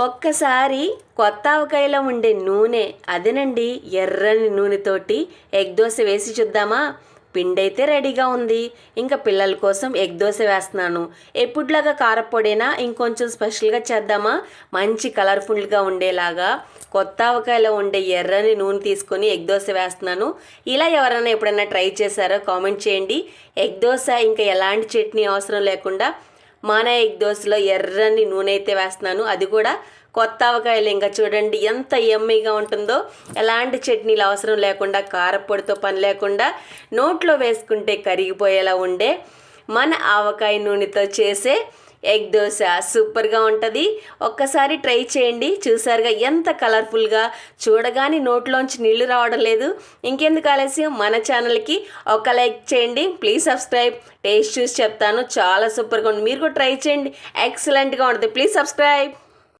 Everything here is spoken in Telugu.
ఒక్కసారి కొత్త ఆవకాయలో ఉండే నూనె అదేనండి ఎర్రని నూనెతోటి ఎగ్ దోశ వేసి చూద్దామా. పిండి అయితే రెడీగా ఉంది. ఇంకా పిల్లల కోసం ఎగ్ దోశ వేస్తున్నాను. ఎప్పుడులాగా కారపొడైనా ఇంకొంచెం స్పెషల్గా చేద్దామా. మంచి కలర్ఫుల్గా ఉండేలాగా కొత్త ఆవకాయలో ఉండే ఎర్రని నూనె తీసుకొని ఎగ్ దోశ వేస్తున్నాను. ఇలా ఎవరైనా ఎప్పుడైనా ట్రై చేశారో కామెంట్ చేయండి. ఎగ్ దోశ ఇంకా ఎలాంటి చట్నీ అవసరం లేకుండా మన ఎగ్ దోశలో ఎర్రని నూనె అయితే వేస్తున్నాను. అది కూడా కొత్త ఆవకాయలు. ఇంకా చూడండి ఎంత యమ్మీగా ఉంటుందో. ఎలాంటి చట్నీలు అవసరం లేకుండా, కారపొడితో పని లేకుండా నోట్లో వేసుకుంటే కరిగిపోయేలా ఉండే మన ఆవకాయ నూనెతో చేసే ఎగ్ దోశ సూపర్గా ఉంటుంది. ఒక్కసారి ట్రై చేయండి. చూసారుగా ఎంత కలర్ఫుల్గా, చూడగానే నోట్లోంచి నీళ్లు రావడం లేదు. ఇంకెందుకు ఆలస్యం, మన ఛానల్కి ఒక లైక్ చేయండి. Please subscribe. టేస్ట్ చూసి చెప్తాను, చాలా సూపర్గా ఉంది. మీరు కూడా ట్రై చేయండి, ఎక్సలెంట్గా ఉంటుంది. Please subscribe.